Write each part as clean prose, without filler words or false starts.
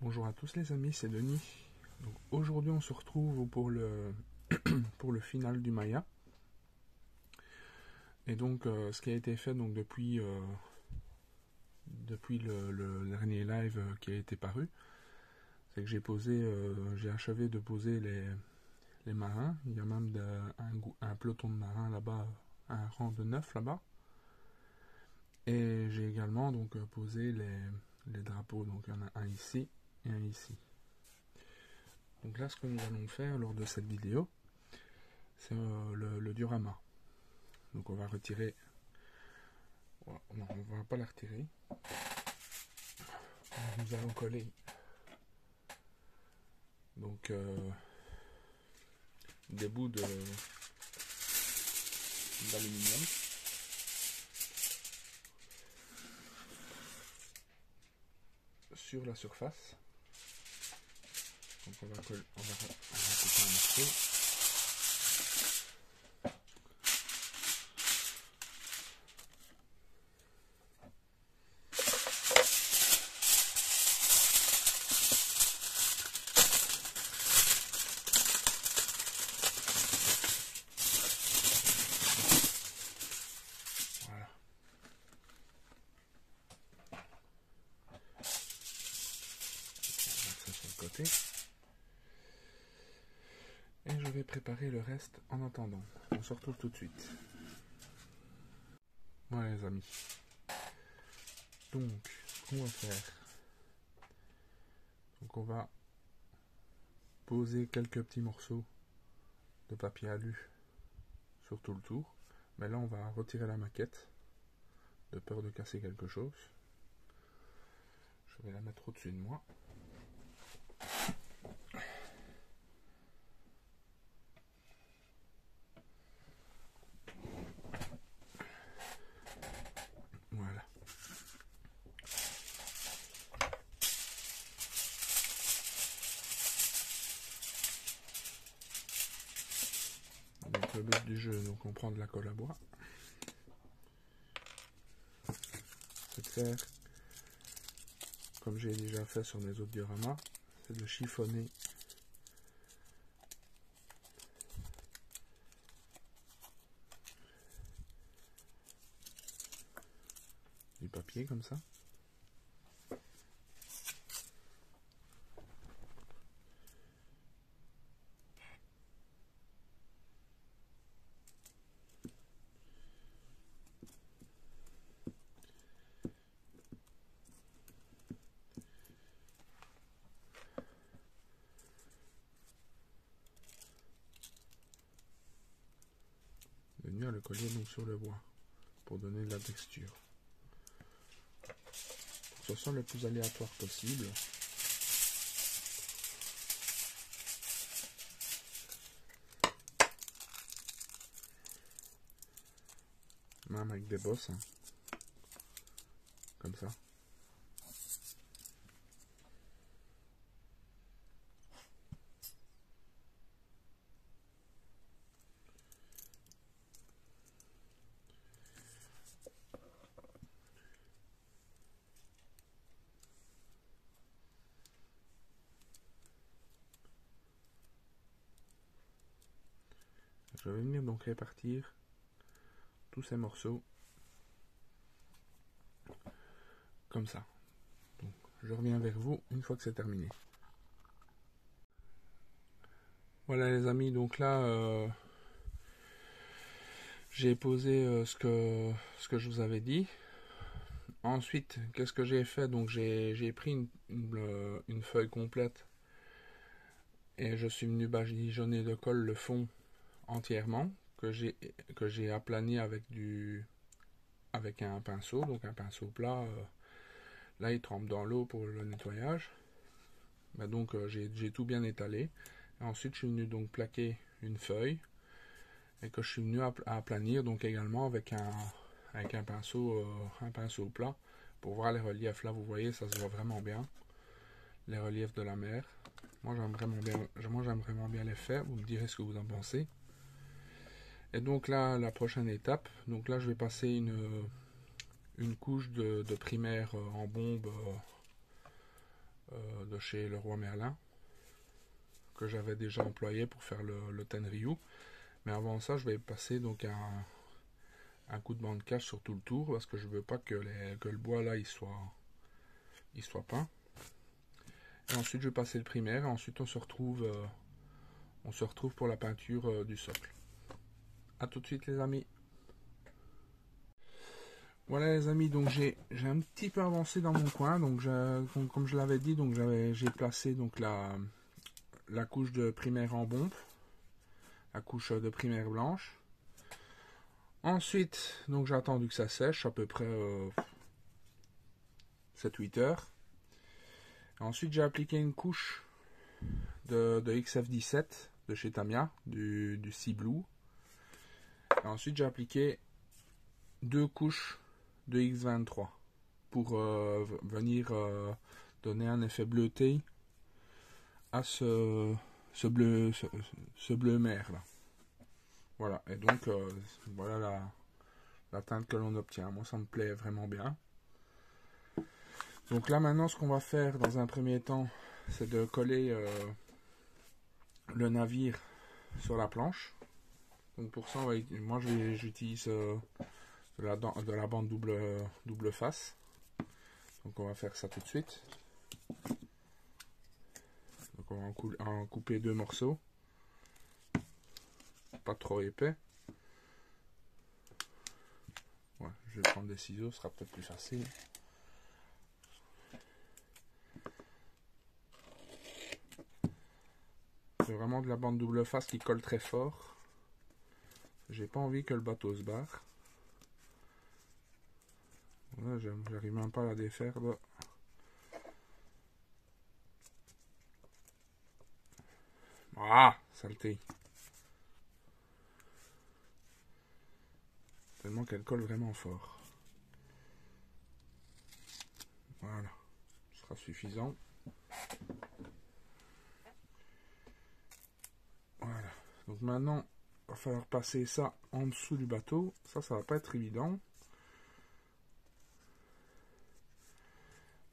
Bonjour à tous les amis, c'est Denis. Aujourd'hui on se retrouve pour le, pour le final du Maya. Et donc ce qui a été fait donc, depuis le dernier live qui a été paru, c'est que j'ai achevé de poser les marins. Il y a même un peloton de marins là-bas, un rang de 9 là-bas. Et j'ai également donc posé les drapeaux, donc il y en a un ici et un ici. Donc là, ce que nous allons faire lors de cette vidéo, c'est le diorama. Donc on va retirer... Non, on ne va pas la retirer. Nous allons coller donc des bouts d'aluminium. Sur la surface. Donc on va couper un morceau. Voilà. On va mettre ça sur le côté. Et je vais préparer le reste en attendant. On se retrouve tout de suite. Voilà les amis. Donc, ce qu'on va faire, donc on va poser quelques petits morceaux de papier alu sur tout le tour. Mais là, on va retirer la maquette, de peur de casser quelque chose. Je vais la mettre au-dessus de moi. Voilà. Donc le but du jeu, donc on prend de la colle à bois. C'est de faire, comme j'ai déjà fait sur mes autres dioramas, c'est de chiffonner du papier comme ça. Venir le coller donc sur le bois pour donner de la texture. Pour que ce soit le plus aléatoire possible. Même avec des bosses, hein. Comme ça. Je vais venir donc répartir tous ces morceaux comme ça. Donc, je reviens vers vous une fois que c'est terminé. Voilà les amis, donc là j'ai posé ce que je vous avais dit. Ensuite, qu'est-ce que j'ai fait? Donc j'ai pris une feuille complète et je suis venu badigeonner de colle le fond entièrement que j'ai aplani avec un pinceau, donc un pinceau plat. Là il trempe dans l'eau pour le nettoyage. Mais donc j'ai tout bien étalé. Et ensuite je suis venu donc plaquer une feuille et que je suis venu à aplanir donc également avec un pinceau plat pour voir les reliefs. Là vous voyez, ça se voit vraiment bien, les reliefs de la mer. Moi j'aime vraiment bien les faire. Vous me direz ce que vous en pensez. Et donc là, la prochaine étape, donc là je vais passer une couche de primaire en bombe de chez Leroy Merlin, que j'avais déjà employé pour faire le Tenryu. Mais avant ça, je vais passer donc un coup de bande cache sur tout le tour, parce que je veux pas que le bois là il soit peint. Et ensuite je vais passer le primaire, et ensuite on se retrouve pour la peinture du socle. A tout de suite les amis. Voilà les amis, donc j'ai un petit peu avancé dans mon coin, donc comme je l'avais dit, donc j'ai placé donc la couche de primaire en bombe, la couche de primaire blanche. Ensuite, donc j'ai attendu que ça sèche à peu près 7-8 heures. Ensuite, j'ai appliqué une couche de XF17 de chez Tamiya, du Sea Blue. Et ensuite, j'ai appliqué 2 couches de X23 pour venir donner un effet bleuté à ce bleu mer là. Voilà, et donc voilà la teinte que l'on obtient. Moi, ça me plaît vraiment bien. Donc là, maintenant, ce qu'on va faire dans un premier temps, c'est de coller le navire sur la planche. Donc pour ça, moi, j'utilise de la bande double face. Donc on va faire ça tout de suite. Donc on va en couper 2 morceaux. Pas trop épais. Ouais, je vais prendre des ciseaux, ce sera peut-être plus facile. C'est vraiment de la bande double face qui colle très fort. J'ai pas envie que le bateau se barre. Voilà, j'arrive même pas à la défaire. Là. Ah, saleté. Tellement qu'elle colle vraiment fort. Voilà, ce sera suffisant. Voilà, donc maintenant, il va falloir passer ça en dessous du bateau. Ça va pas être évident.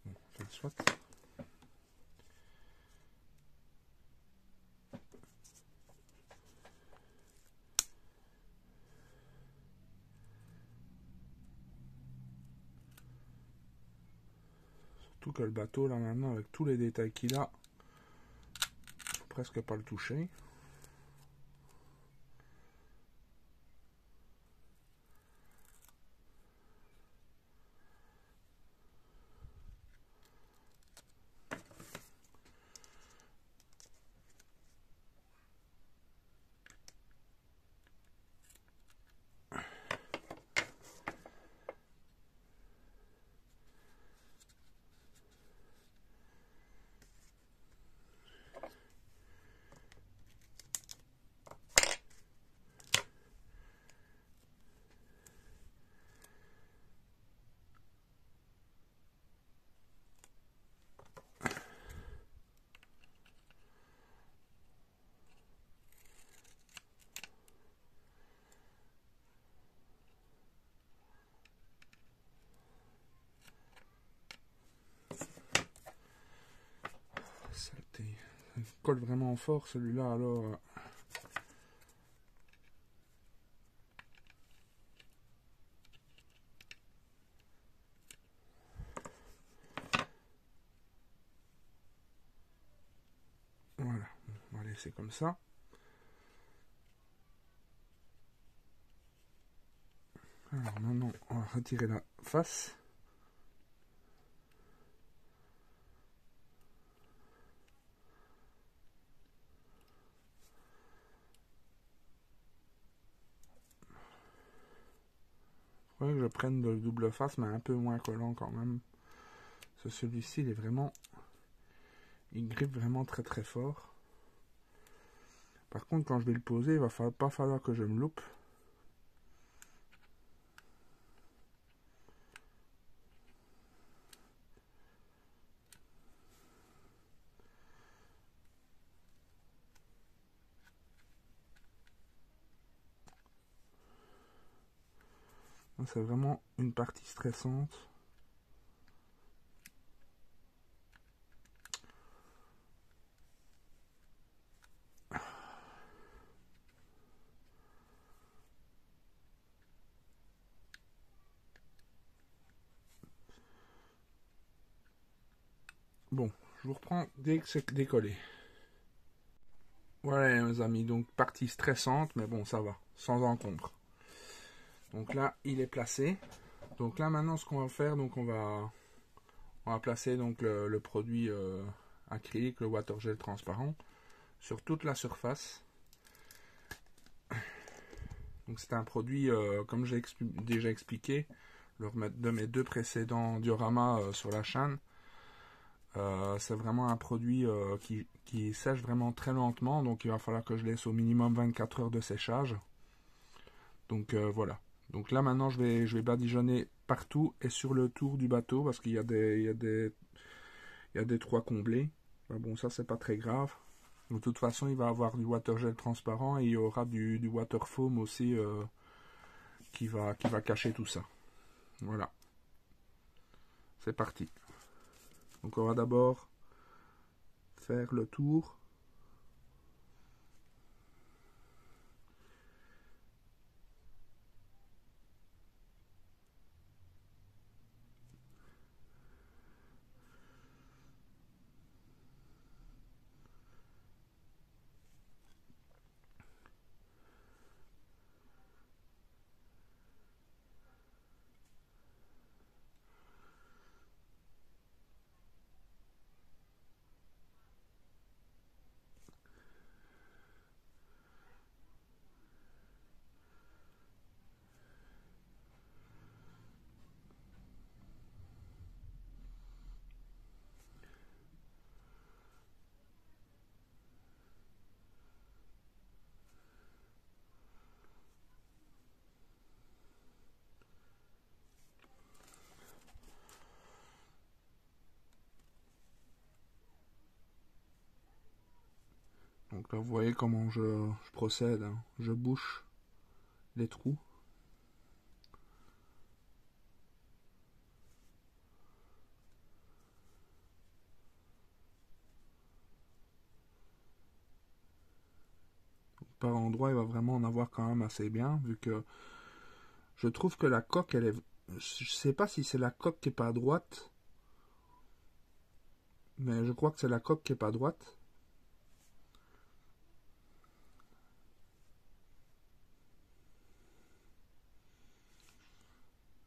Bon, enfin, soit. Surtout que le bateau, là maintenant, avec tous les détails qu'il a, faut presque pas le toucher. Saleté. Il colle vraiment fort celui-là alors. Voilà, on va laisser comme ça. Alors maintenant, on va retirer la face. Il faudrait que je prenne le double face, mais un peu moins collant quand même. Celui-ci, il est vraiment... Il grippe vraiment très très fort. Par contre, quand je vais le poser, il va pas falloir que je me loupe. C'est vraiment une partie stressante. Bon, je vous reprends dès que c'est décollé. Voilà mes amis, donc partie stressante, mais bon ça va, sans encombre. Donc là, il est placé. Donc là maintenant ce qu'on va faire, donc on va placer donc le produit acrylique, le water gel transparent, sur toute la surface. Donc c'est un produit, comme j'ai déjà expliqué, lors de mes deux précédents dioramas sur la chaîne. C'est vraiment un produit qui sèche vraiment très lentement, donc il va falloir que je laisse au minimum 24 heures de séchage. Donc voilà. Donc là maintenant je vais badigeonner partout et sur le tour du bateau parce qu'il y a des trous à combler. Bon, ça c'est pas très grave. De toute façon il va y avoir du water gel transparent et il y aura du water foam aussi qui va cacher tout ça. Voilà. C'est parti. Donc on va d'abord faire le tour. Donc là vous voyez comment je procède, hein. Je bouche les trous. Par endroit il va vraiment en avoir quand même assez bien, vu que je trouve que la coque elle est... Je sais pas si c'est la coque qui est pas droite, mais je crois que c'est la coque qui est pas droite.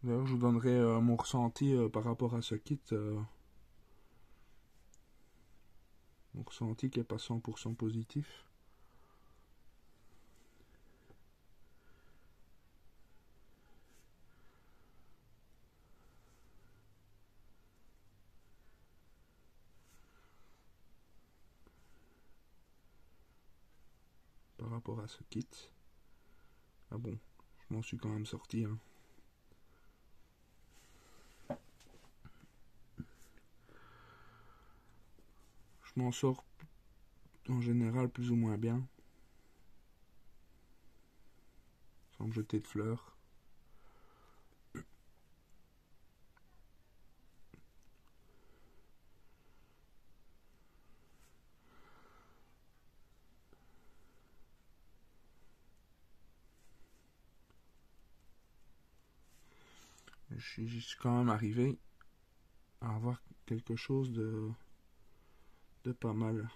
D'ailleurs, je vous donnerai mon ressenti par rapport à ce kit. Mon ressenti qui n'est pas 100% positif. Par rapport à ce kit. Ah bon, je m'en suis quand même sorti, hein. Je m'en sors en général plus ou moins bien. Sans me jeter de fleurs. Je suis quand même arrivé à avoir quelque chose de pas mal.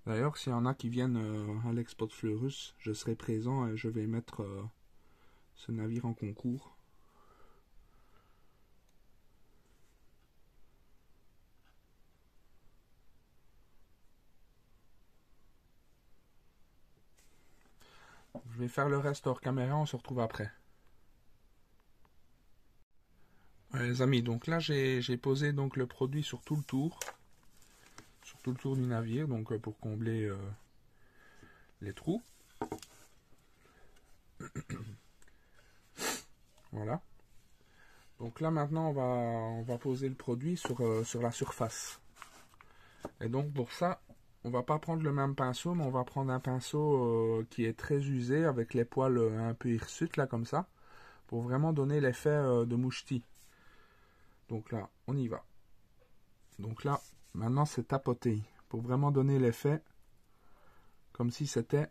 D'ailleurs, s'il y en a qui viennent à l'Expo de Fleurus, je serai présent et je vais mettre ce navire en concours. Je vais faire le reste hors caméra, on se retrouve après. Les amis, donc là j'ai posé donc le produit sur tout le tour du navire, donc pour combler les trous. Voilà. Donc là maintenant on va poser le produit sur la surface. Et donc pour ça, on va pas prendre le même pinceau, mais on va prendre un pinceau qui est très usé avec les poils un peu hirsutes là comme ça, pour vraiment donner l'effet de mouchetis. Donc là, on y va. Donc là, maintenant c'est tapoter pour vraiment donner l'effet comme si c'était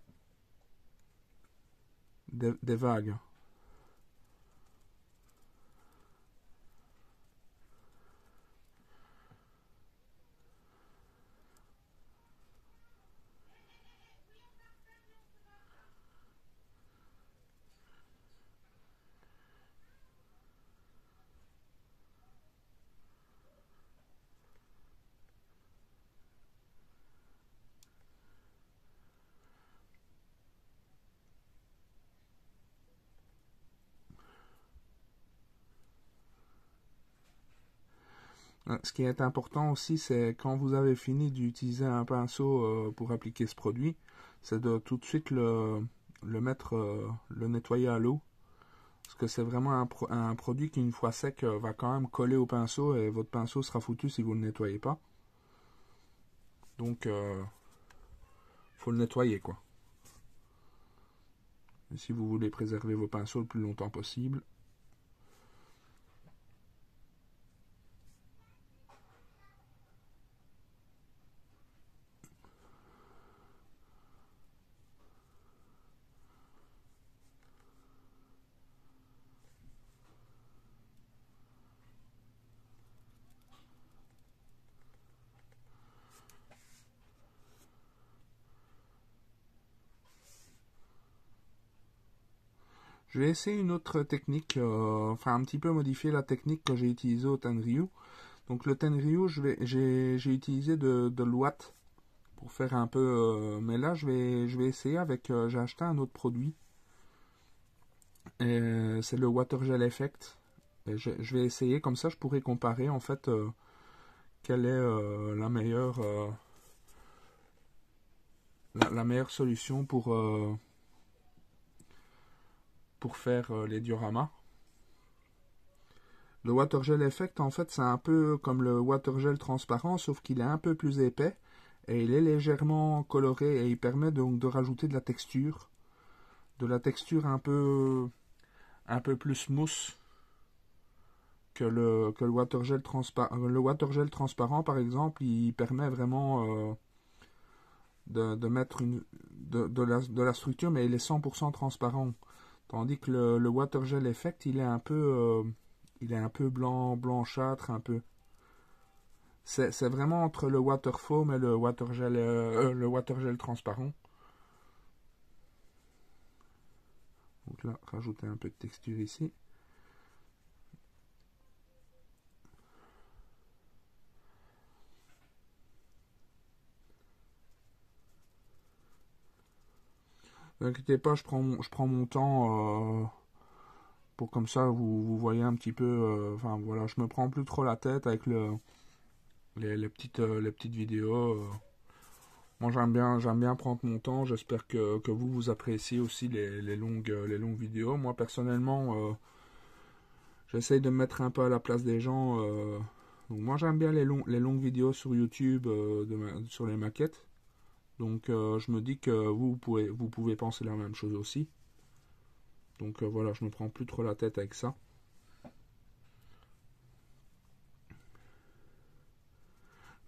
des vagues. Ce qui est important aussi, c'est quand vous avez fini d'utiliser un pinceau pour appliquer ce produit, c'est de tout de suite le mettre, le nettoyer à l'eau. Parce que c'est vraiment un produit qui, une fois sec, va quand même coller au pinceau et votre pinceau sera foutu si vous ne le nettoyez pas. Donc, faut le nettoyer, quoi. Et si vous voulez préserver vos pinceaux le plus longtemps possible. Je vais essayer une autre technique, enfin un petit peu modifier la technique que j'ai utilisée au Tenryu. Donc le Tenryu, j'ai utilisé de l'ouate pour faire un peu, mais là je vais essayer avec, j'ai acheté un autre produit. C'est le Water Gel Effect. Et je vais essayer, comme ça je pourrais comparer en fait quelle est la meilleure solution pour faire les dioramas. Le Water Gel Effect, en fait, c'est un peu comme le Water Gel transparent, sauf qu'il est un peu plus épais et il est légèrement coloré et il permet donc de rajouter de la texture un peu plus mousse que le Water Gel transparent. Le Water Gel transparent, par exemple, il permet vraiment de mettre de la structure, mais il est 100% transparent. Tandis que le Water Gel Effect, il est un peu blanchâtre, un peu. C'est vraiment entre le water foam et le water gel transparent. Donc là, rajouter un peu de texture ici. Ne vous inquiétez pas, je prends mon temps pour comme ça vous voyez un petit peu. Enfin voilà, je me prends plus trop la tête avec les petites vidéos. Moi j'aime bien prendre mon temps. J'espère que vous appréciez aussi les longues vidéos. Moi personnellement, j'essaye de me mettre un peu à la place des gens. Donc moi j'aime bien les longues vidéos sur YouTube sur les maquettes. Donc je me dis que vous pouvez penser la même chose aussi. Donc voilà, je me prends plus trop la tête avec ça.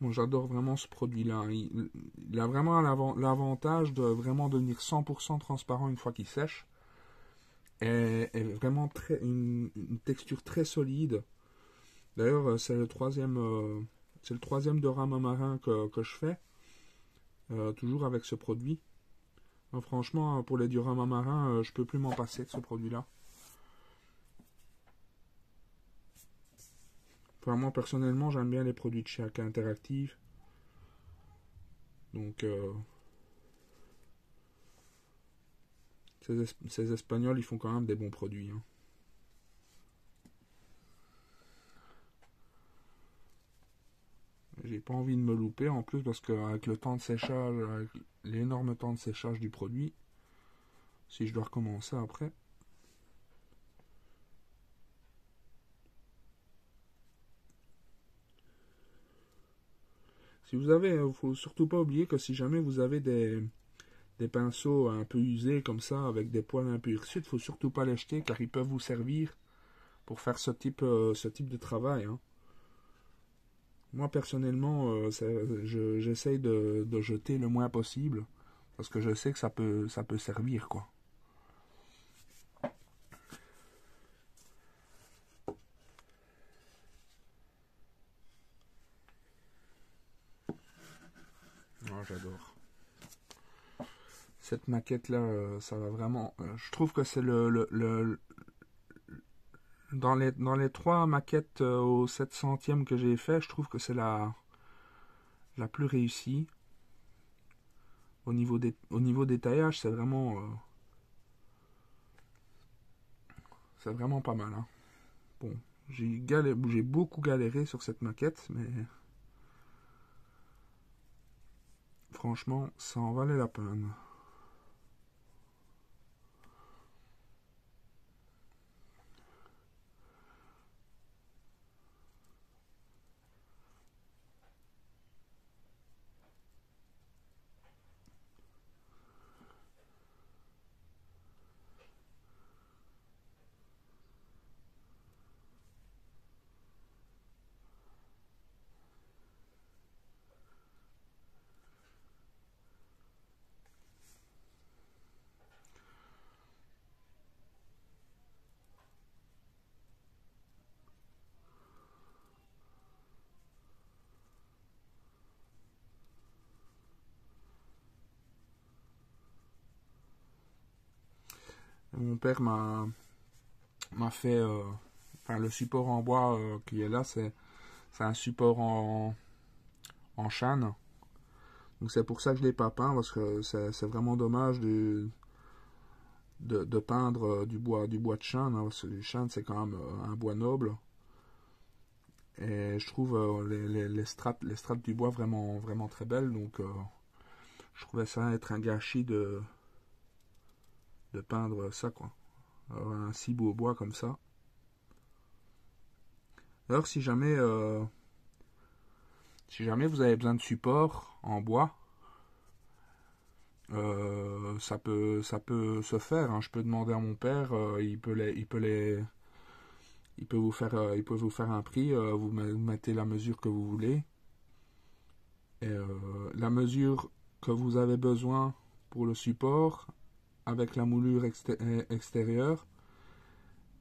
Bon, j'adore vraiment ce produit-là. Il a vraiment l'avantage de vraiment devenir 100% transparent une fois qu'il sèche. Et vraiment une texture très solide. D'ailleurs, c'est le troisième diorama marin que je fais. Toujours avec ce produit. Franchement, pour les dioramas marins, je peux plus m'en passer de ce produit-là. Enfin, moi, personnellement, j'aime bien les produits de chez AK Interactive. Donc, ces Espagnols, ils font quand même des bons produits. Hein. J'ai pas envie de me louper en plus parce qu'avec le temps de séchage, avec l'énorme temps de séchage du produit, si je dois recommencer après. Si vous avez, faut surtout pas oublier que si jamais vous avez des pinceaux un peu usés comme ça, avec des poils un peu hirsutes, faut surtout pas les jeter car ils peuvent vous servir pour faire ce type de travail. Hein. Moi personnellement, j'essaye de jeter le moins possible parce que je sais que ça peut servir quoi. Oh, j'adore. Cette maquette là, ça va vraiment. Je trouve que c'est dans les trois maquettes au 700e que j'ai fait, je trouve que c'est la plus réussie. Au niveau détaillage, c'est vraiment pas mal. Hein. Bon, J'ai beaucoup galéré sur cette maquette, mais franchement, ça en valait la peine. Mon père m'a fait, enfin le support en bois qui est là, c'est un support en châne. Donc c'est pour ça que je l'ai pas peint, parce que c'est vraiment dommage de peindre du bois de chêne, hein, parce que le chêne c'est quand même un bois noble. Et je trouve les strates du bois vraiment très belles, donc je trouvais ça être un gâchis de peindre ça, quoi. Un si beau bois comme ça. Alors si jamais vous avez besoin de support en bois, ça peut se faire, hein. Je peux demander à mon père, il peut vous faire un prix, vous mettez la mesure que vous voulez, et la mesure que vous avez besoin pour le support, avec la moulure extérieure,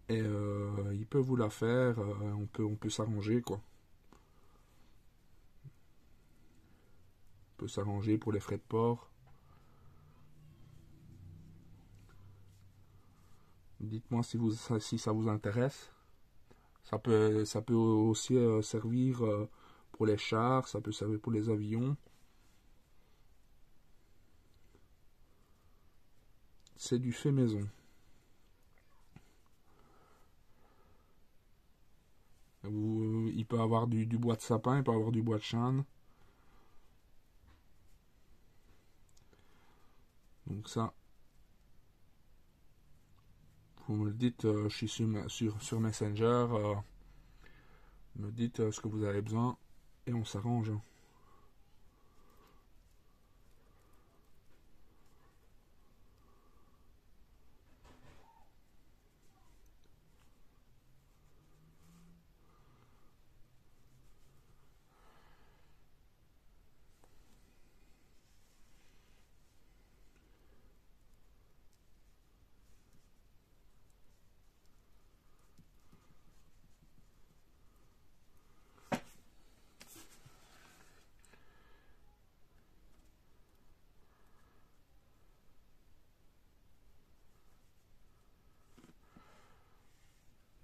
et il peut vous la faire, on peut s'arranger, quoi. On peut s'arranger pour les frais de port. Dites-moi si ça vous intéresse. Ça peut aussi servir pour les chars, ça peut servir pour les avions. C'est du fait maison. Il peut avoir du bois de sapin, il peut avoir du bois de chêne. Donc ça, vous me le dites, je suis sur Messenger, me dites ce que vous avez besoin et on s'arrange.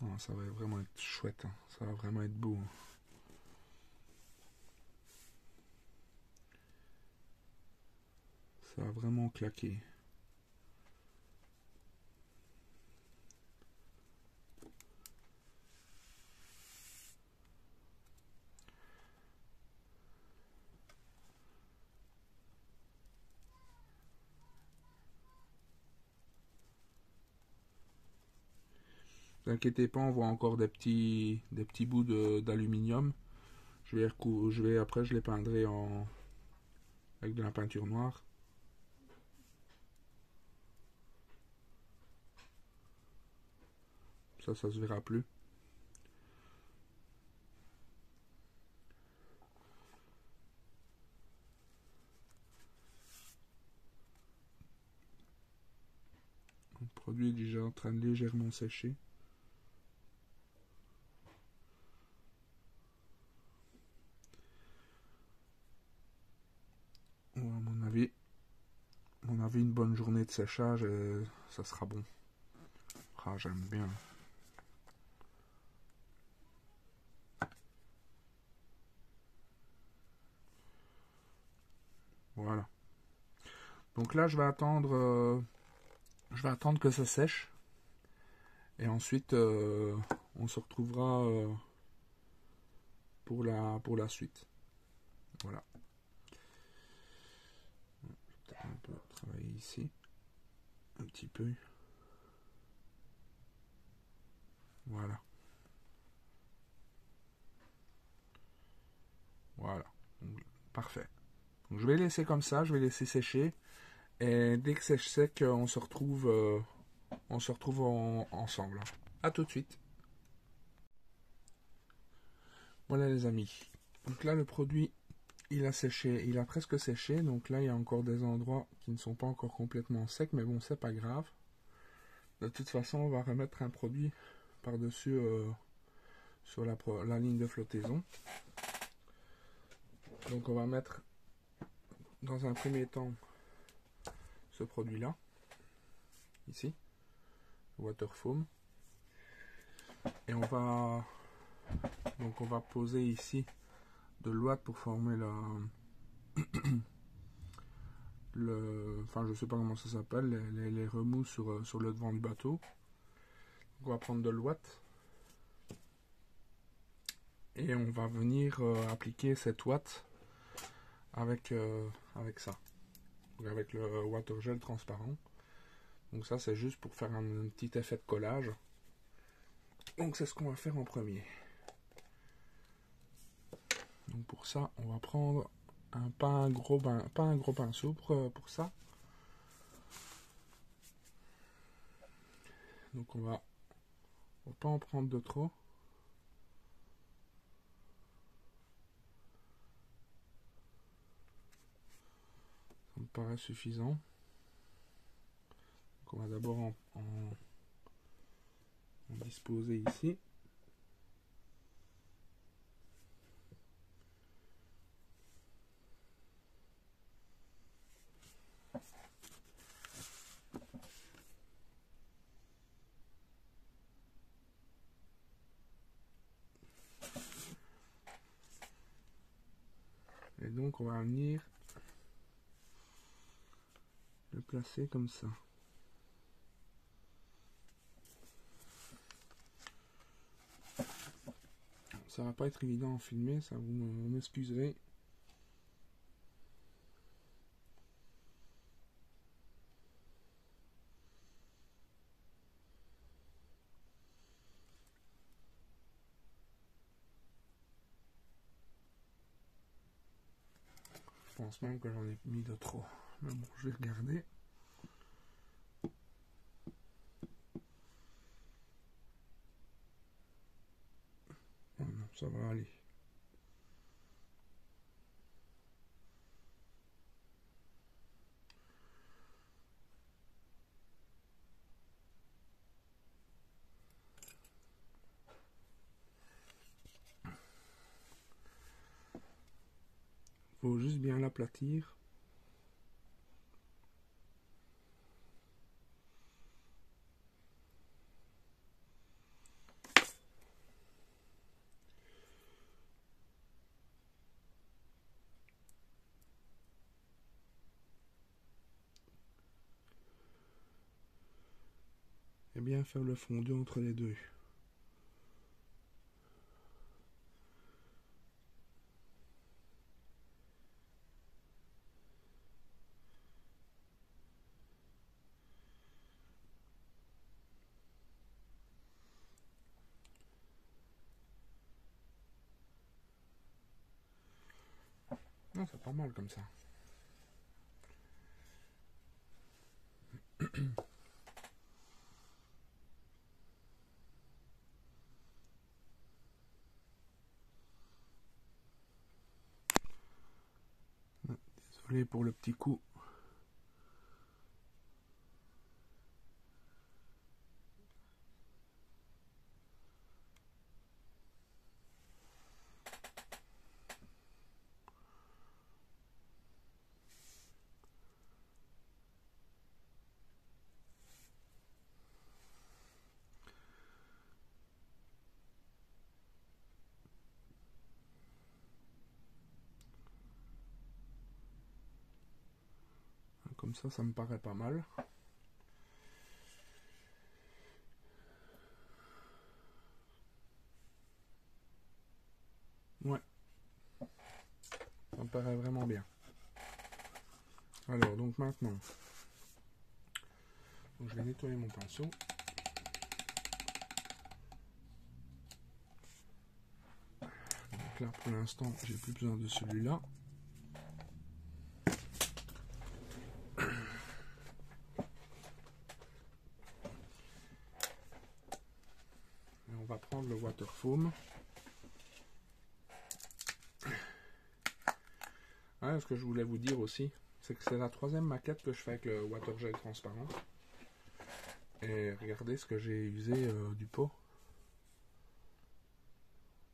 Non, ça va vraiment être chouette, hein. Ça va vraiment être beau, hein. Ça va vraiment claquer. Ne vous inquiétez pas, on voit encore des petits bouts d'aluminium. Après, je les peindrai avec de la peinture noire. Ça se verra plus. Le produit est déjà en train de légèrement sécher. Ouais, à mon avis, une bonne journée de séchage, ça sera bon. Ah, j'aime bien. Voilà. Donc là, je vais attendre que ça sèche. Et ensuite, on se retrouvera pour la suite. Voilà. Je vais peut-être un peu travailler ici. Un petit peu. Voilà. Voilà. Donc, parfait. Donc, je vais laisser comme ça, je vais laisser sécher. Et dès que c'est sec, on se retrouve ensemble. A tout de suite. Voilà les amis. Donc là le produit il a séché, il a presque séché. Donc là il y a encore des endroits qui ne sont pas encore complètement secs. Mais bon c'est pas grave. De toute façon on va remettre un produit par-dessus sur la ligne de flottaison. Donc on va mettre dans un premier temps ce produit là. Ici. Water foam. Et on va poser ici de l'ouate pour former enfin je sais pas comment ça s'appelle, les remous sur le devant du bateau. Donc on va prendre de l'ouate et on va venir appliquer cette ouate avec ça, donc avec le water gel transparent. Donc ça c'est juste pour faire un petit effet de collage. Donc c'est ce qu'on va faire en premier. Donc pour ça on va prendre pas un gros pinceau pour ça. Donc on va pas en prendre de trop. Ça me paraît suffisant. Donc on va d'abord en disposer ici. Et donc on va venir le placer comme ça. Ça va pas être évident à filmer, ça vous m'excuserez. Je pense même que j'en ai mis de trop. Mais bon, je vais regarder. Oh non, ça va aller. Faut juste bien l'aplatir. Et bien faire le fondu entre les deux. Non, c'est pas mal comme ça. Désolé pour le petit coup. Comme ça me paraît pas mal. paraît vraiment bien. Alors, donc maintenant, donc je vais nettoyer mon pinceau. Donc là, pour l'instant, j'ai plus besoin de celui-là. Et on va prendre le water foam. Ouais, ce que je voulais vous dire aussi, c'est que c'est la 3e maquette que je fais avec le water gel transparent. Et regardez ce que j'ai usé du pot.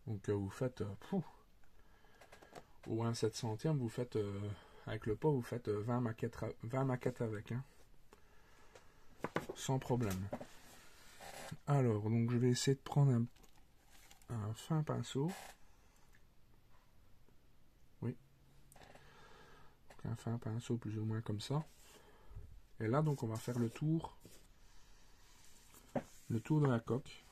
Donc vous faites au 1/700e, vous faites avec le pot, vous faites 20 maquettes avec, hein, sans problème. Alors, donc je vais essayer de prendre un fin pinceau. Oui. Donc, un fin pinceau plus ou moins comme ça. Et là, donc on va faire le tour de la coque.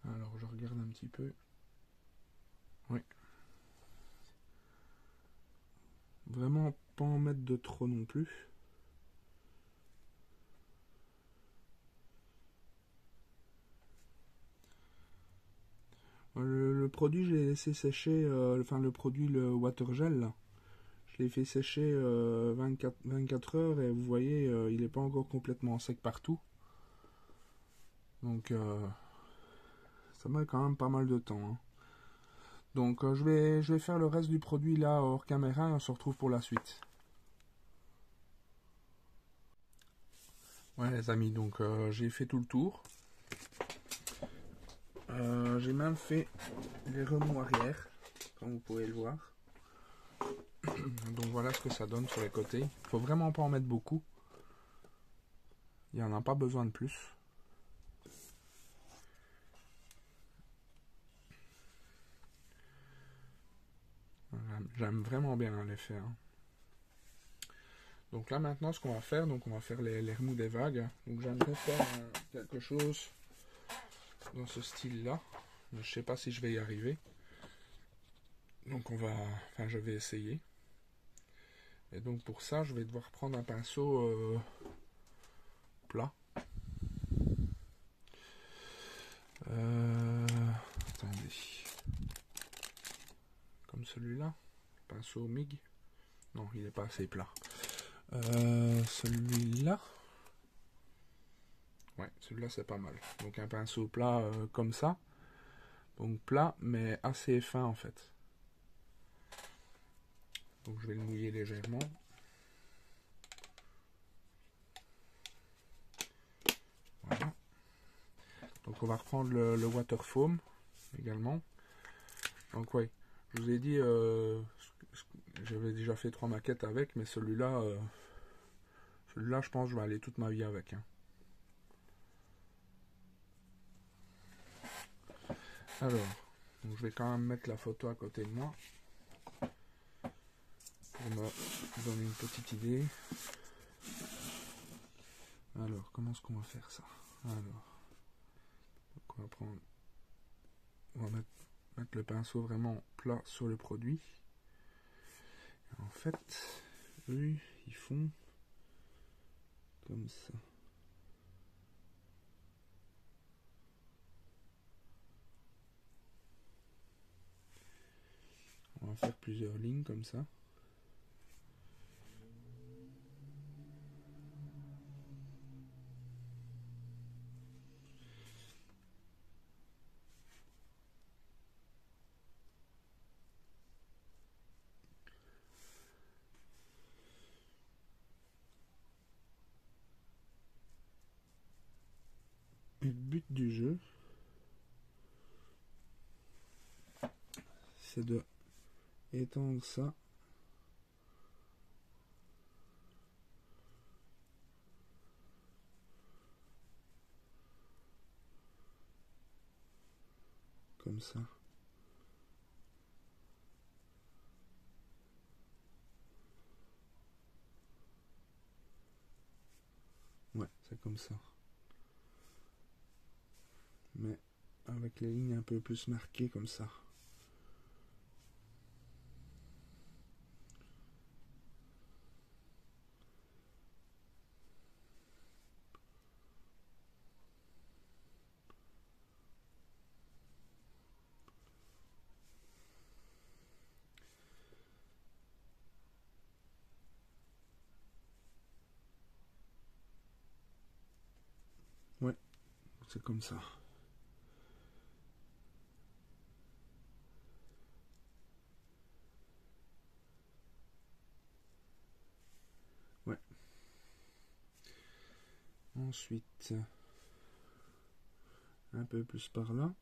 Alors, je regarde un petit peu. Oui. Vraiment pas en mettre de trop non plus. Le produit, j'ai laissé sécher, enfin le produit, le water gel, là. Je l'ai fait sécher 24 heures et vous voyez, il n'est pas encore complètement sec partout. Donc, ça met quand même pas mal de temps, hein. Donc, je vais faire le reste du produit là hors caméra et on se retrouve pour la suite. Ouais, les amis, donc j'ai fait tout le tour. J'ai même fait les remous arrière, comme vous pouvez le voir. Donc voilà ce que ça donne sur les côtés. Il faut vraiment pas en mettre beaucoup. Il n'y en a pas besoin de plus. J'aime vraiment bien l'effet, hein. Donc là maintenant ce qu'on va faire, donc on va faire les remous des vagues. Donc j'aimerais faire quelque chose dans ce style là. Je sais pas si je vais y arriver. Donc je vais essayer. Et donc pour ça je vais devoir prendre un pinceau plat. Attendez. Comme celui-là. Pinceau MIG. Non, il n'est pas assez plat. Celui-là. Ouais, celui-là c'est pas mal. Donc un pinceau plat comme ça. Donc plat mais assez fin en fait. Donc je vais le mouiller légèrement. Voilà. Donc on va reprendre le water foam également. Donc oui, je vous ai dit, j'avais déjà fait 3 maquettes avec, mais celui-là, je pense que je vais aller toute ma vie avec, hein. Alors, donc je vais quand même mettre la photo à côté de moi pour me donner une petite idée. Alors, comment est-ce qu'on va faire ça? Alors, donc on va mettre le pinceau vraiment plat sur le produit. En fait, eux, ils font comme ça. On va faire plusieurs lignes comme ça. Et le but du jeu, c'est de étendre ça comme ça. Ouais, c'est comme ça. Mais avec les lignes un peu plus marquées comme ça. Ouais, c'est comme ça. Ouais. Ensuite, un peu plus par là.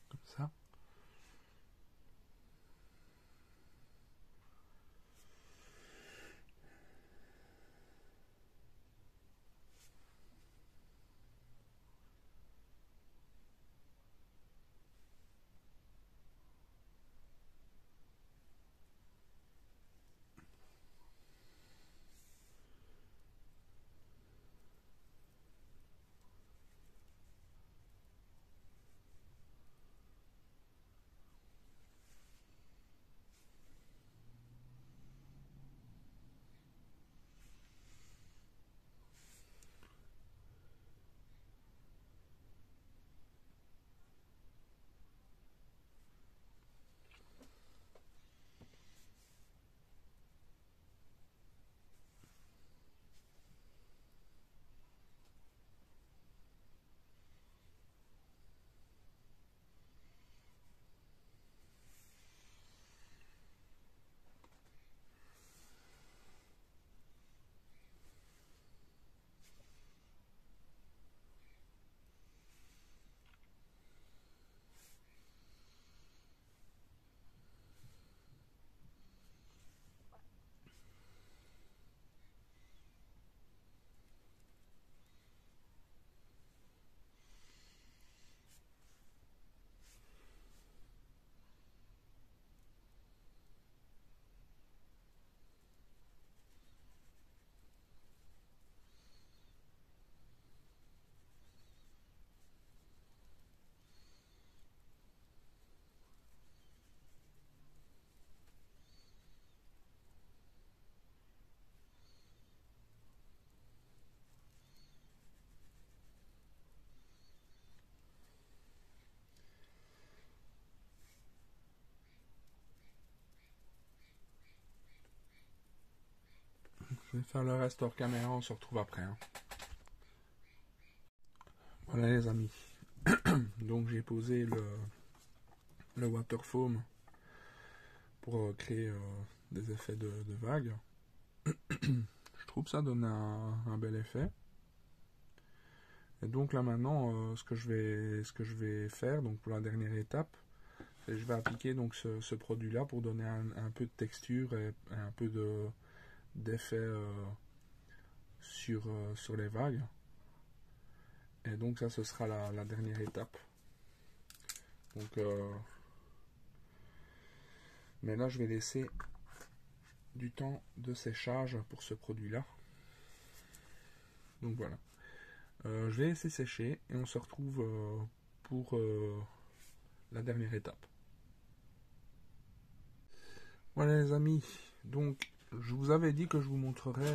Comme ça. Je vais faire le reste hors caméra, on se retrouve après. Hein. Voilà les amis. Donc j'ai posé le water foam pour créer des effets de vagues. Je trouve que ça donne un bel effet. Et donc là maintenant, ce que je vais faire, donc pour la dernière étape, c'est que je vais appliquer donc ce produit-là pour donner un peu de texture et un peu d'effet sur les vagues. Et donc ça, ce sera la dernière étape. Donc, mais là, je vais laisser du temps de séchage pour ce produit-là. Donc voilà. Je vais laisser sécher et on se retrouve pour la dernière étape. Voilà les amis, donc je vous avais dit que je vous montrerais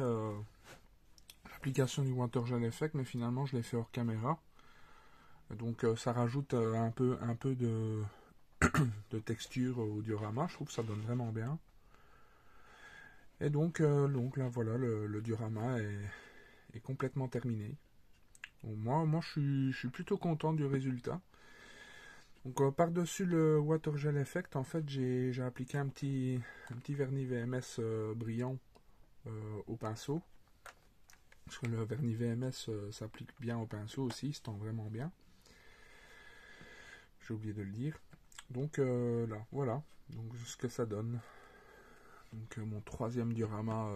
l'application du Watergel Effect, mais finalement je l'ai fait hors caméra. Donc ça rajoute un peu de, de texture au diorama, je trouve que ça donne vraiment bien. Et donc là voilà, le diorama est complètement terminé. Donc, moi je suis plutôt content du résultat. Donc par-dessus le Watergel Effect, en fait j'ai appliqué un petit vernis VMS brillant au pinceau. Parce que le vernis VMS s'applique bien au pinceau aussi, il se tend vraiment bien. J'ai oublié de le dire. Donc là, voilà. Donc ce que ça donne. Donc mon troisième diorama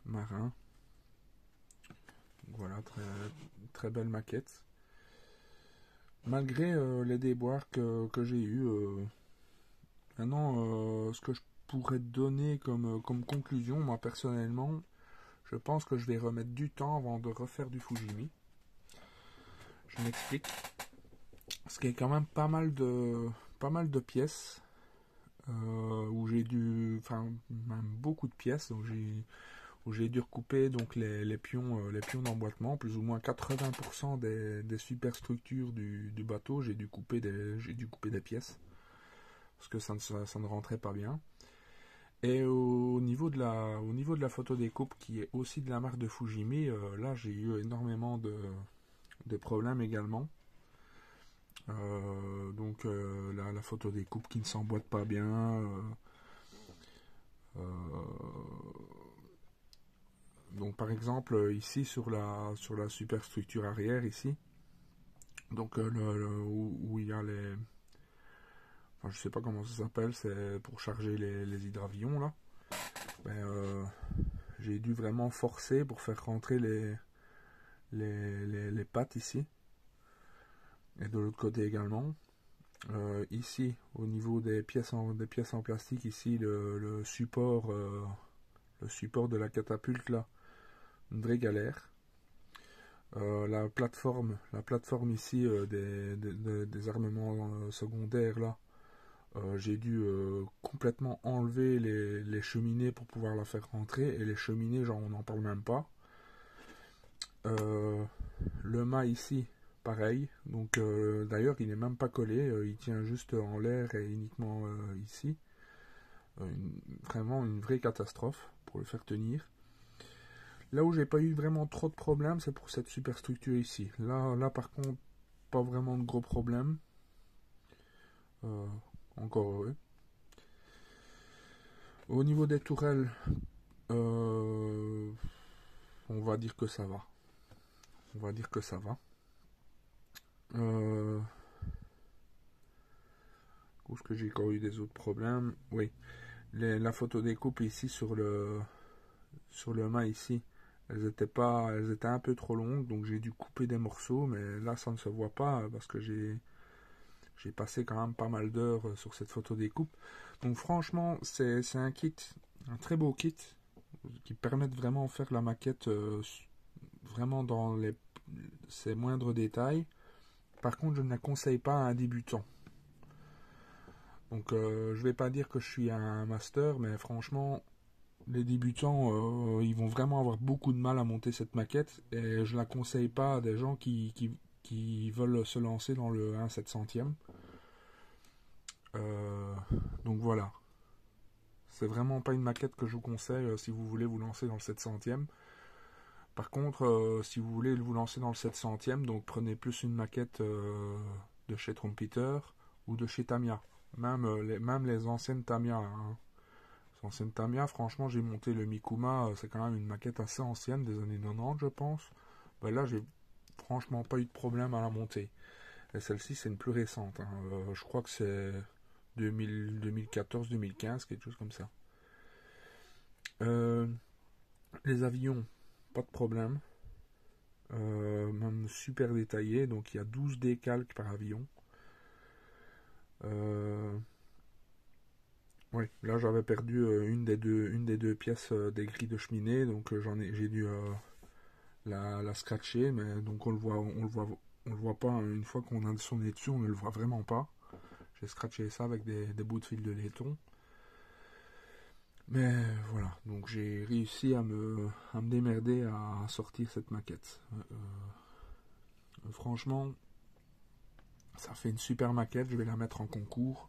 marin. Donc, voilà, très belle maquette. Malgré les déboires que j'ai eu. Maintenant, ce que je pourrais donner comme conclusion, moi personnellement, je pense que je vais remettre du temps avant de refaire du Fujimi. Je m'explique. Parce qu'il y a quand même pas mal de pièces où j'ai dû, enfin même beaucoup de pièces, donc où j'ai dû recouper donc les pions d'emboîtement, plus ou moins 80% des superstructures du bateau, j'ai dû couper des pièces parce que ça ne rentrait pas bien. Et au niveau de la photo découpe, qui est aussi de la marque de Fujimi, là j'ai eu énormément de problèmes également. Donc la photo découpe qui ne s'emboîte pas bien. Euh, donc par exemple ici sur la superstructure arrière ici, donc où il y a les, enfin, je sais pas comment ça s'appelle, c'est pour charger les hydravions là. Ben, j'ai dû vraiment forcer pour faire rentrer les pattes ici. Et de l'autre côté également. Ici, au niveau des pièces en plastique, ici, le support de la catapulte là, une vraie galère. La plateforme ici des armements secondaires là, j'ai dû complètement enlever les cheminées pour pouvoir la faire rentrer, et les cheminées, genre on n'en parle même pas. Le mât ici, pareil. Donc d'ailleurs il n'est même pas collé, il tient juste en l'air et uniquement ici. Vraiment une vraie catastrophe pour le faire tenir. Là où j'ai pas eu vraiment trop de problèmes, c'est pour cette superstructure ici. Là par contre, pas vraiment de gros problèmes. Encore heureux. Au niveau des tourelles, on va dire que ça va. On va dire que ça va. Où est-ce que j'ai encore eu des autres problèmes? Oui. La photo découpe ici sur le mât ici, elles étaient un peu trop longues, donc j'ai dû couper des morceaux, mais là ça ne se voit pas parce que j'ai passé quand même pas mal d'heures sur cette photo découpe. Donc franchement, c'est un kit, un très beau kit qui permet de vraiment faire la maquette vraiment dans ses moindres détails. Par contre, je ne la conseille pas à un débutant. Donc je vais pas dire que je suis un master, mais franchement, les débutants, ils vont vraiment avoir beaucoup de mal à monter cette maquette, et je la conseille pas à des gens qui veulent se lancer dans le 1/700e. Donc voilà. C'est vraiment pas une maquette que je vous conseille si vous voulez vous lancer dans le 700e. Par contre, si vous voulez vous lancer dans le 700e, donc prenez plus une maquette de chez Trumpeter ou de chez Tamiya. Même les anciennes Tamiya. Hein. Les anciennes Tamiya, franchement, j'ai monté le Mikuma, c'est quand même une maquette assez ancienne, des années 90, je pense. Ben là, j'ai franchement pas eu de problème à la monter. Et celle-ci, c'est une plus récente. Hein. Je crois que c'est 2014-2015, quelque chose comme ça. Les avions, pas de problème. même super détaillé, donc il y a 12 décalques par avion. Oui, là j'avais perdu une des deux pièces des grilles de cheminée, donc j'ai dû la scratcher, mais donc on le voit pas, hein. Une fois qu'on a son nez dessus, on ne le voit vraiment pas. J'ai scratché ça avec des bouts de fil de laiton. Mais voilà, donc j'ai réussi à me démerder à sortir cette maquette. Franchement, ça fait une super maquette, je vais la mettre en concours.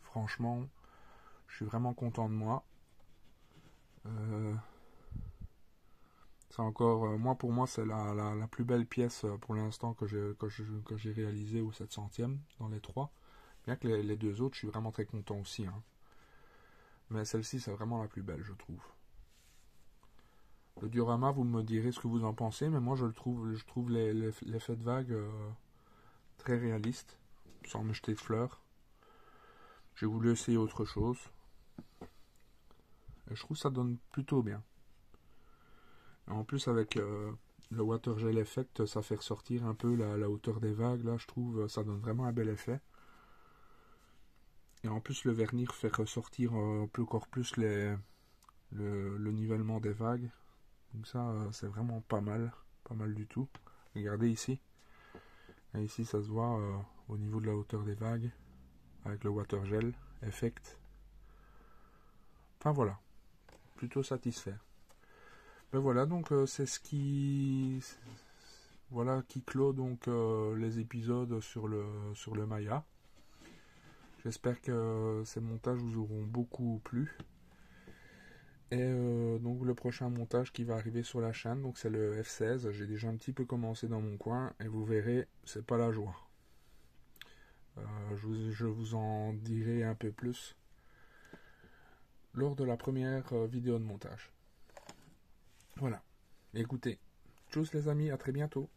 Franchement, je suis vraiment content de moi. C'est encore, pour moi, c'est la plus belle pièce pour l'instant que j'ai réalisée au 700e dans les trois. Bien que les deux autres, je suis vraiment très content aussi, hein. Mais celle-ci, c'est vraiment la plus belle, je trouve. Le diorama, vous me direz ce que vous en pensez, mais moi, je trouve l'effet de vague très réaliste, sans me jeter de fleurs. J'ai voulu essayer autre chose. Et je trouve que ça donne plutôt bien. Et en plus, avec le water gel effect, ça fait ressortir un peu la hauteur des vagues. Là, je trouve ça donne vraiment un bel effet. Et en plus, le vernis fait ressortir encore plus le nivellement des vagues. Donc ça, c'est vraiment pas mal du tout. Regardez ici. Et ici, ça se voit au niveau de la hauteur des vagues, avec le water gel effect. Enfin voilà, plutôt satisfait. Ben voilà, donc c'est ce qui clôt donc les épisodes sur le Maya. J'espère que ces montages vous auront beaucoup plu. Et donc le prochain montage qui va arriver sur la chaîne, donc c'est le F16. J'ai déjà un petit peu commencé dans mon coin et vous verrez, c'est pas la joie. Je vous en dirai un peu plus lors de la première vidéo de montage. Voilà. Écoutez, tchuss les amis, à très bientôt.